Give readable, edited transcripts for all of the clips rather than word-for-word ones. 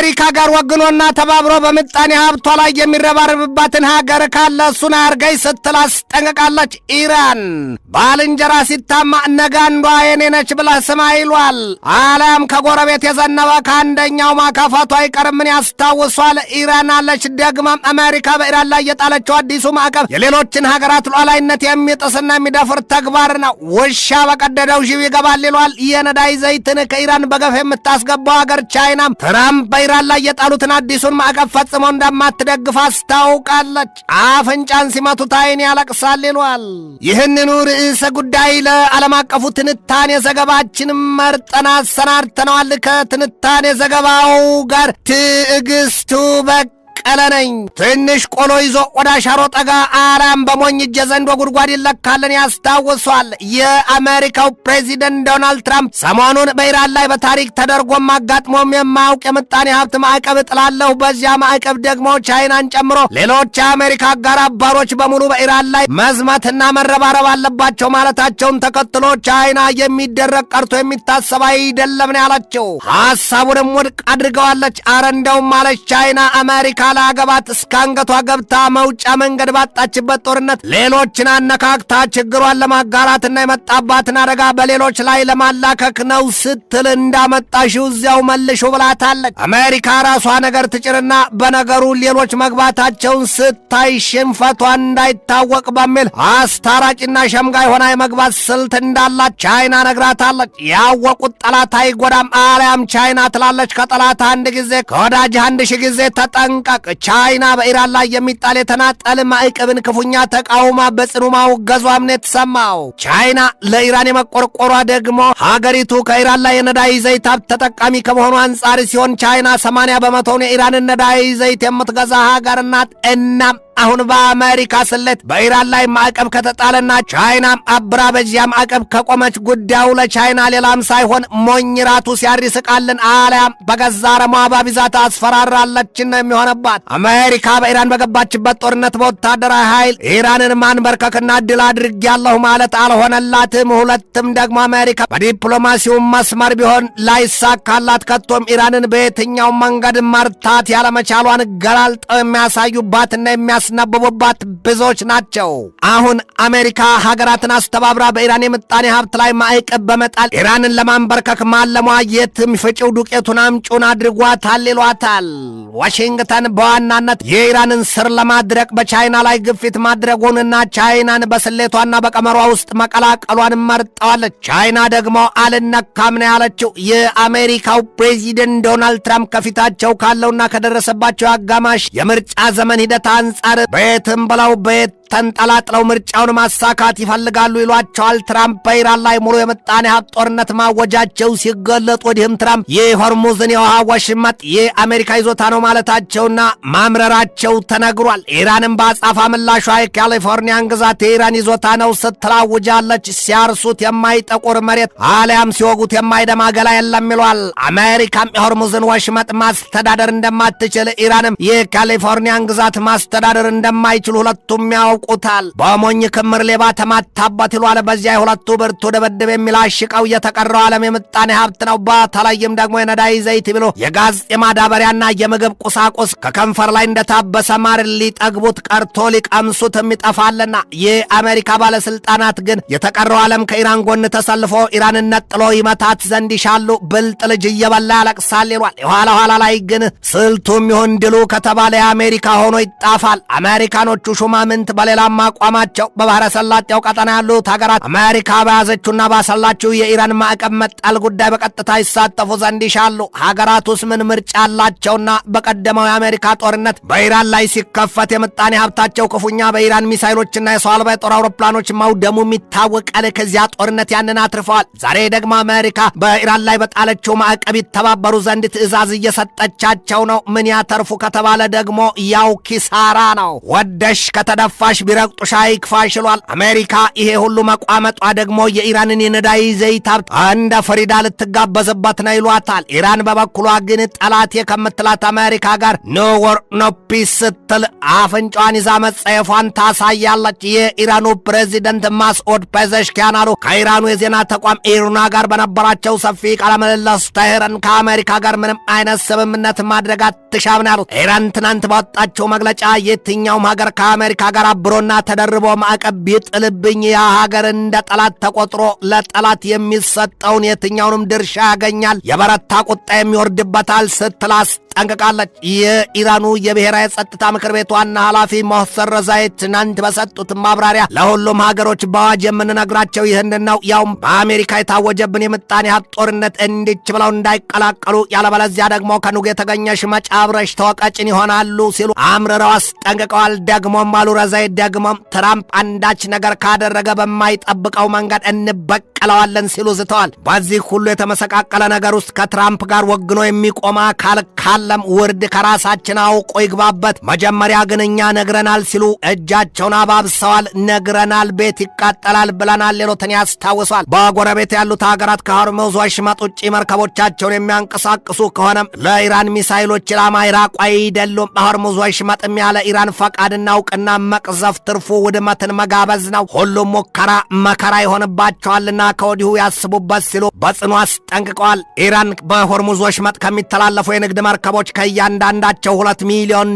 ከአሜሪካ ጋር ወግኖና ተባብሮ በምጣኔ ሀብቷ ላይ የሚረባረብባትን ሀገር ካለ እሱን አርገይ ስትል አስጠንቅቃለች። ኢራን ባልንጀራ ሲታማ ነገ አንዷ የኔ ነች ብለህ ስማ ይሏል። አለም ከጎረቤት የዘነበ ከአንደኛው ማካፋቱ አይቀርም። ምን ያስታውሷል? ኢራን አለች። ደግሞም አሜሪካ በኢራን ላይ የጣለችው አዲሱ ማዕቀብ የሌሎችን ሀገራት ሉዓላዊነት የሚጥስና የሚደፍር ተግባር ነው። ውሻ በቀደደው ዥብ ይገባል ይሏል። የነዳጅ ዘይትን ከኢራን በገፍ የምታስገባው ሀገር ቻይና ትራምፕ በኢራን ላይ የጣሉትን አዲሱን ማዕቀብ ፈጽሞ እንደማትደግፍ አስታውቃለች። አፍንጫን ሲመቱት ዓይን ያለቅሳል ይሏል። ይህንኑ ርዕሰ ጉዳይ ለዓለም አቀፉ ትንታኔ ዘገባችን መርጠን አሰናድተነዋል። ከትንታኔ ዘገባው ጋር ትዕግስቱ በቀለ ነኝ። ትንሽ ቆሎ ይዞ ወደ ሻሮ ጠጋ አራም በሞኝ እጀ ዘንዶ ጉድጓድ ይለካልን ያስታውሷል። የአሜሪካው ፕሬዚደንት ዶናልድ ትራምፕ ሰሞኑን በኢራን ላይ በታሪክ ተደርጎም አጋጥሞም የማያውቅ የምጣኔ ሀብት ማዕቀብ እጥላለሁ፣ በዚያ ማዕቀብ ደግሞ ቻይናን ጨምሮ ሌሎች የአሜሪካ አጋር አባሮች በሙሉ በኢራን ላይ መዝመትና መረባረብ አለባቸው ማለታቸውን ተከትሎ ቻይና የሚደረግ ቀርቶ የሚታሰብ አይደለም ነው ያላቸው። ሐሳቡንም ውድቅ አድርገዋለች። አረ እንደውም አለች ቻይና አሜሪካ ለአገባት እስከ አንገቷ ገብታ መውጫ መንገድ ባጣችበት ጦርነት ሌሎችን አነካክታ ችግሯን ለማጋራትና የመጣባትን አደጋ በሌሎች ላይ ለማላከክ ነው ስትል እንዳመጣሽው እዚያው መልሹ ብላታለች። አሜሪካ ራሷ ነገር ትጭርና በነገሩ ሌሎች መግባታቸውን ስታይ ሽንፈቷ እንዳይታወቅ በሚል አስታራቂና ሸምጋይ ሆና የመግባት ስልት እንዳላት ቻይና ነግራታለች። ያወቁት ጠላት አይጎዳም አሊያም ቻይና ትላለች። ከጠላት አንድ ጊዜ ከወዳጅ 1000 ጊዜ ተጠንቀቅ። ቻይና በኢራን ላይ የሚጣል የተናጠል ማዕቀብን ክፉኛ ተቃውማ በጽኑ ማውገዟም ነው የተሰማው። ቻይና ለኢራን የመቆርቆሯ ደግሞ ሀገሪቱ ከኢራን ላይ የነዳጅ ዘይት ተጠቃሚ ከመሆኑ አንጻር ሲሆን ቻይና 80% የኢራንን ነዳጅ ዘይት የምትገዛ ሀገር ናት። እናም አሁን በአሜሪካ ስሌት በኢራን ላይ ማዕቀብ ከተጣለና ቻይናም አብራ በዚያ ማዕቀብ ከቆመች ጉዳዩ ለቻይና ሌላም ሳይሆን ሞኝ ራቱ ሲያሪስቃልን አሊያም በገዛ ረሟ ባቢዛት አስፈራራለችን ነው የሚሆነባት። አሜሪካ በኢራን በገባችበት ጦርነት በወታደራዊ ኃይል ኢራንን ማንበርከክና ድል አድርጌያለሁ ማለት አልሆነላትም። ሁለትም ደግሞ አሜሪካ በዲፕሎማሲው መስመር ቢሆን ላይሳካላት ከቶም ኢራንን በየትኛው መንገድ መርታት ያለመቻሏን ገላልጠው የሚያሳዩባትና የሚያስነብቡባት ብዙዎች ናቸው። አሁን አሜሪካ ሀገራትን አስተባብራ በኢራን የምጣኔ ሀብት ላይ ማዕቀብ በመጣል ኢራንን ለማንበርከክ ማለሟ የትም ፍጪው ዱቄቱን አምጩን አድርጓታል ይሏታል። ዋሽንግተን በዋናነት የኢራንን ስር ለማድረቅ በቻይና ላይ ግፊት ማድረጉንና ቻይናን በስሌቷና በቀመሯ ውስጥ መቀላቀሏን መርጠዋለች። ቻይና ደግሞ አልነካም ነው ያለችው። የአሜሪካው ፕሬዚደንት ዶናልድ ትራምፕ ከፊታቸው ካለውና ከደረሰባቸው አጋማሽ የምርጫ ዘመን ሂደት አንጻር ቤትም ብለው ቤት ተንጠላጥለው ምርጫውን ማሳካት ይፈልጋሉ ይሏቸዋል። ትራምፕ በኢራን ላይ ሙሉ የምጣኔ ሀብት ጦርነት ማወጃቸው ሲገለጥ ወዲህም ትራምፕ የሆርሙዝን የውሃ ወሽመጥ የአሜሪካ ይዞታ ነው ማለታቸውና ማምረራቸው ተነግሯል። ኢራንም በአጻፋ ምላሿ የካሊፎርኒያን ግዛት የኢራን ይዞታ ነው ስትላውጃለች። ሲያርሱት የማይጠቁር መሬት አሊያም ሲወጉት የማይደማ ገላ የለም ይሏል። አሜሪካም የሆርሙዝን ወሽመጥ ማስተዳደር እንደማትችል ኢራንም የካሊፎርኒያን ግዛት ማስተዳደር እንደማይችሉ ሁለቱም ያውቁታል። በሞኝ ክምር ሌባ ተማታባት ይሏል። በዚያ የሁለቱ ብርቱ ድብድብ የሚላሽቀው የተቀረው ዓለም የምጣኔ ሀብት ነው። በተለይም ደግሞ የነዳጅ ዘይት ብሎ የጋዝ የማዳበሪያና የምግብ ቁሳቁስ ከከንፈር ላይ እንደታበሰ ማር ሊጠግቡት ቀርቶ ሊቀምሱት የሚጠፋልና የአሜሪካ ባለስልጣናት ግን የተቀረው ዓለም ከኢራን ጎን ተሰልፎ ኢራንን ነጥሎ ይመታት ዘንድ ይሻሉ። ብልጥ ልጅ እየበላ ያለቅሳል ይሏል። የኋላ ኋላ ላይ ግን ስልቱም ይሁን ድሉ ከተባለ የአሜሪካ ሆኖ ይጣፋል። አሜሪካኖቹ ሹማምንት በሌላም አቋማቸው በባህረ ሰላጤው ቀጠና ያሉት ሀገራት አሜሪካ በያዘችውና ባሰላችው የኢራን ማዕቀብ መጣል ጉዳይ በቀጥታ ይሳተፉ ዘንድ ይሻሉ። ሀገራቱስ ምን ምርጫ አላቸውና? በቀደመው የአሜሪካ ጦርነት በኢራን ላይ ሲከፈት የምጣኔ ሀብታቸው ክፉኛ በኢራን ሚሳይሎችና የሰው አልባ የጦር አውሮፕላኖች መውደሙ የሚታወቃል። ከዚያ ጦርነት ያንን አትርፈዋል። ዛሬ ደግሞ አሜሪካ በኢራን ላይ በጣለችው ማዕቀብ ይተባበሩ ዘንድ ትዕዛዝ እየሰጠቻቸው ነው። ምን ያተርፉ ከተባለ ደግሞ ያው ኪሳራ ነው። ወደሽ ከተደፋሽ ብለሽ ቢረግጡሽ አይክፋሽሏል። አሜሪካ ይሄ ሁሉ መቋመጧ ደግሞ የኢራንን የነዳጅ ዘይት ሀብት እንደ ፍሪዳ ልትጋበዝበት ነው ይሏታል። ኢራን በበኩሏ ግን ጠላቴ ከምትላት አሜሪካ ጋር ኖ ወር ኖ ፒስ ስትል አፍንጫዋን ይዛ መጸየፏን ታሳያለች። የኢራኑ ፕሬዚደንት ማስዑድ ፔዜሽኪያን አሉ ከኢራኑ የዜና ተቋም ኢርና ጋር በነበራቸው ሰፊ ቃለ ምልልስ ተህራን ከአሜሪካ ጋር ምንም አይነት ስምምነት ማድረግ አትሻም ነው ያሉት። ኢራን ትናንት ባወጣቸው መግለጫ የትኛውም ሀገር ከአሜሪካ ጋር አብሮና ተደርቦ ማዕቀብ ቢጥልብኝ ያ ሀገር እንደ ጠላት ተቆጥሮ ለጠላት የሚሰጠውን የትኛውንም ድርሻ ያገኛል፣ የበረታ ቁጣ የሚወርድበታል ስትላስ ጠንቅቃለች። የኢራኑ የብሔራዊ ጸጥታ ምክር ቤት ዋና ኃላፊ ሞህሰን ረዛኢ ትናንት በሰጡት ማብራሪያ ለሁሉም ሀገሮች በአዋጅ የምንነግራቸው ይህንን ነው፣ ያውም በአሜሪካ የታወጀብን የምጣኔ ሀብት ጦርነት እንዲች ብለው እንዳይቀላቀሉ፣ ያለበለዚያ ደግሞ ከኑግ የተገኘሽ መጫብረሽ ተወቃጭን ይሆናሉ ሲሉ አምርረው አስጠንቅቀዋል። ደግሞም አሉ ረዛኢ ደግሞም ትራምፕ አንዳች ነገር ካደረገ በማይጠብቀው መንገድ እንበቀለዋለን ሲሉ ዝተዋል። በዚህ ሁሉ የተመሰቃቀለ ነገር ውስጥ ከትራምፕ ጋር ወግኖ የሚቆም አካል ካለም ውርድ ከራሳችን አውቆ ይግባበት፣ መጀመሪያ ግን እኛ ነግረናል ሲሉ እጃቸውን አባብሰዋል። ነግረናል፣ ቤት ይቃጠላል ብለናል ሌሎትን ያስታውሷል። በጎረቤት ያሉት ሀገራት ከሆርሙዝ ወሽመጥ ውጭ መርከቦቻቸውን የሚያንቀሳቅሱ ከሆነም ለኢራን ሚሳይሎች ኢላማ ይራቁ አይደሉም። በሆርሙዝ ወሽመጥም ያለ ኢራን ፈቃድና እውቅና መቅዘፍ ትርፉ ውድመትን መጋበዝ ነው። ሁሉም ሙከራ መከራ ይሆንባቸዋልና ከወዲሁ ያስቡበት ሲሉ በጽኑ አስጠንቅቀዋል። ኢራን በሆርሙዝ ወሽመጥ ከሚተላለፉ የንግድ መርከቦች ከእያንዳንዳቸው $2 ሚሊዮን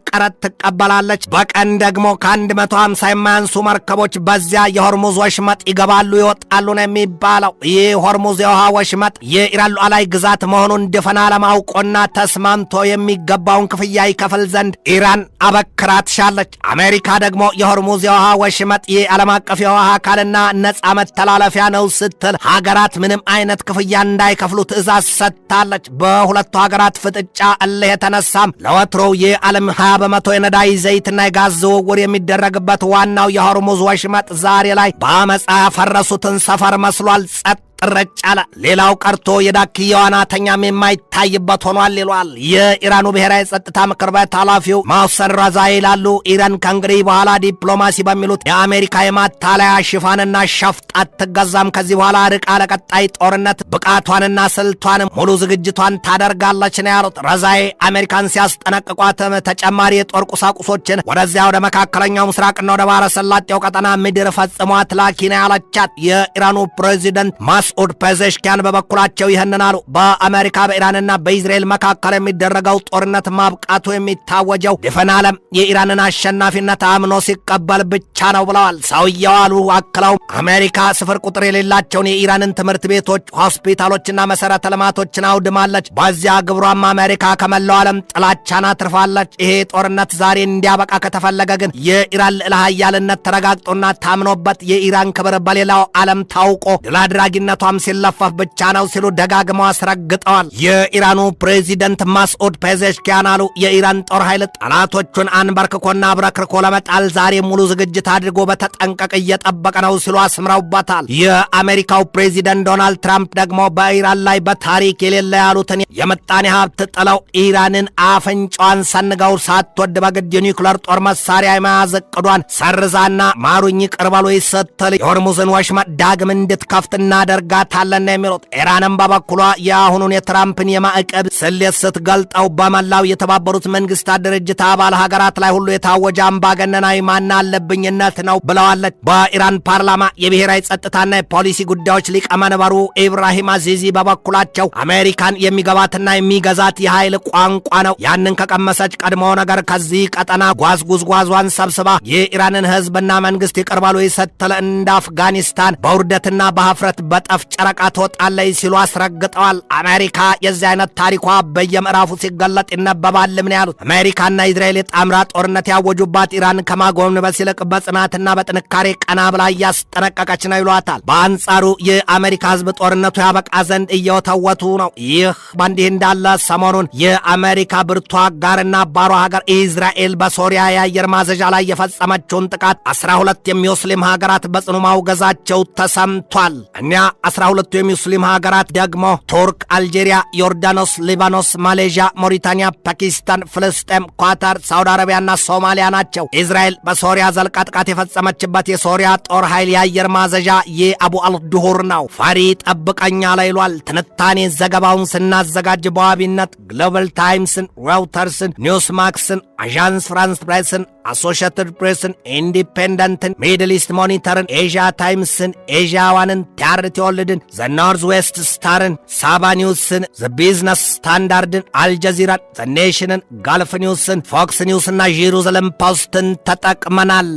ቀረጥ ትቀበላለች። በቀን ደግሞ ከ150 የማያንሱ መርከቦች በዚያ የሆርሙዝ ወሽመጥ ይገባሉ ይወጣሉ ነው የሚባለው። ይህ ሆርሙዝ የውሃ ወሽመጥ የኢራን ሉዓላዊ ግዛት መሆኑን ድፍን ዓለም አውቆና ተስማምቶ የሚገባውን ክፍያ ይከፍል ዘንድ ኢራን አበክራ ትሻለች። አሜሪካ ደግሞ የሆርሙዝ የውሃ ወሽመጥ የዓለም አቀፍ የውሃ አካልና ነጻ መተላለፊያ ነው ስትል ሀገራት ምንም አይነት ክፍያ እንዳይከፍሉ ትዕዛዝ ሰጥታለች። በሁለቱ ሀገራት ፍጥጫ እልህ የተነሳም ለወትሮው የዓለም 20% የነዳጅ ዘይትና የጋዝ ዝውውር የሚደረግበት ዋናው የሆርሙዝ ወሽመጥ ዛሬ ላይ በአመፃ ያፈረሱትን ሰፈር መስሏል። ጸጥ ረጭ አለ። ሌላው ቀርቶ የዳክዬ ዋናተኛም የማይታይበት ሆኗል ይሏል የኢራኑ ብሔራዊ ጸጥታ ምክር ቤት ኃላፊው ሞህሰን ረዛኢ ይላሉ። ኢራን ከእንግዲህ በኋላ ዲፕሎማሲ በሚሉት የአሜሪካ የማታለያ ሽፋንና ሸፍጥ አትገዛም። ከዚህ በኋላ ርቃ ለቀጣይ ጦርነት ብቃቷንና ስልቷን ሙሉ ዝግጅቷን ታደርጋለች ነው ያሉት። ረዛኢ አሜሪካን ሲያስጠነቅቋትም ተጨማሪ የጦር ቁሳቁሶችን ወደዚያ ወደ መካከለኛው ምስራቅና ወደ ባህረ ሰላጤው ቀጠና ምድር ፈጽሞ አትላኪ ነው ያለቻት። የኢራኑ ፕሬዚደንት ማስዑድ ፔዜሽኪያን በበኩላቸው ይህንን አሉ። በአሜሪካ በኢራንና በእስራኤል መካከል የሚደረገው ጦርነት ማብቃቱ የሚታወጀው ድፍን ዓለም የኢራንን አሸናፊነት አምኖ ሲቀበል ብቻ ነው ብለዋል። ሰውየው አሉ አክለው አሜሪካ ስፍር ቁጥር የሌላቸውን የኢራንን ትምህርት ቤቶች፣ ሆስፒታሎችና መሰረተ ልማቶችን አውድማለች። በዚያ ግብሯም አሜሪካ ከመላው ዓለም ጥላቻን አትርፋለች። ይሄ ጦርነት ዛሬ እንዲያበቃ ከተፈለገ ግን የኢራን ልዕለ ኃያልነት ተረጋግጦና ታምኖበት የኢራን ክብር በሌላው ዓለም ታውቆ ድል አድራጊነቷም ሲለፈፍ ብቻ ነው ሲሉ ደጋግመው አስረግጠዋል። የኢራኑ ፕሬዚደንት ማስዑድ ፔዜሽኪያን አሉ የኢራን ጦር ኃይል ጠላቶቹን አንበርክኮና አብረክርኮ ለመጣል ዛሬ ሙሉ ዝግጅት አድርጎ በተጠንቀቅ እየጠበቀ ነው ሲሉ አስምረውበታል። የአሜሪካው ፕሬዚደንት ዶናልድ ትራምፕ ደግሞ በኢራን ላይ በታሪክ የሌለ ያሉትን የምጣኔ ሀብት ጥለው ኢራንን አፍንጫዋን ሰንገው ሳትወድ በግድ የኒውክለር ጦር መሳሪያ የመያዝ እቅዷን ሰርዛና ማሩኝ ቅርበሎ ስትል የሆርሙዝን ወሽመጥ ዳግም እንድትከፍት እናደርጋታለን የሚሉት ኢራንም በበኩሏ የአሁኑን የትራምፕን የማዕቀብ ስሌት ስትገልጠው በመላው የተባበሩት መንግስታት ድርጅት አባል ሀገራት ላይ ሁሉ የታወጀ አምባገነናዊ ማናለብኝነት ነው ብለዋለች። በኢራን ፓርላማ የብሔራዊ ጸጥታና የፖሊሲ ጉዳዮች ሊቀመንበሩ ኢብራሂም አዚዚ በበኩላቸው አሜሪካን የሚገባትና የሚገዛት የኃይል ቋንቋ ነው። ያንን ከቀመሰች ቀድሞ ነገር ከዚህ ቀጠና ጓዝጓዟን ሰብስባ የኢራንን ህዝብና መንግስት ይቅርባሉ ስትል እንደ አፍጋኒስታን በውርደትና በሀፍረት በጠፍ ጨረቃ ትወጣለች ሲሉ አስረግጠዋል። አሜሪካ የዚህ አይነት ታሪኳ በየምዕራፉ ሲገለጥ ይነበባል። ምን ያሉት አሜሪካና እስራኤል የጣምራ ጦርነት ያወጁባት ኢራን ከማጎንበስ ይልቅ በጽናትና በጥንካሬ ቀና ብላ እያስጠነቀቀች ነው ይሏታል። በአንጻሩ የአሜሪካ ህዝብ ጦርነቱ ያበቃ ዘንድ እየወተወቱ ነው። ይህ በእንዲህ እንዳለ ሰሞኑን የአሜሪካ ብርቱ አጋርና አባሯ ሀገር እስራኤል በሶሪያ የአየር ማዘዣ ላይ የፈጸመችውን ጥቃት 12 የሙስሊም ሀገራት በጽኑ ማውገዛቸው ተሰምቷል። እኛ 12ቱ የሙስሊም ሀገራት ደግሞ ቱርክ፣ አልጄሪያ፣ ዮርዳኖስ፣ ሊባኖስ፣ ማሌዥያ፣ ሞሪታኒያ፣ ፓኪስታን፣ ፍልስጤም፣ ኳታር፣ ሳውዲ አረቢያና ሶማሊያ ናቸው። እስራኤል በሶሪያ ዘልቃ ጥቃት የፈጸመችበት የሶሪያ ጦር ኃይል የአየር ማዘዣ የአቡ አልዱሁር ነው። ፈሪ ጠብቀኛ ላይ ይሏል። ትንታኔ ዘገባውን ስናዘጋጅ በዋቢነት ግሎባል ታይምስን፣ ሮይተርስን፣ ኒውስማክስን፣ አዣንስ ፍራንስ ፕሬስን፣ አሶሺየትድ ፕሬስን፣ ኢንዲፔንደንትን፣ ሚድል ኢስት ሞኒተርን፣ ኤዥያ ታይምስን፣ ኤዥያ ዋንን፣ ቲአርቲ ወርልድን፣ ዘ ኖርዝ ዌስት ስታርን፣ ሳባ ኒውስን፣ ዘ ቢዝነስ ስታንዳርድን፣ አልጀዚራን፣ ዘ ኔሽንን፣ ጋልፍ ኒውስን፣ ፎክስ ኒውስና ጄሩሳሌም ፖስትን ተጠቅመናል።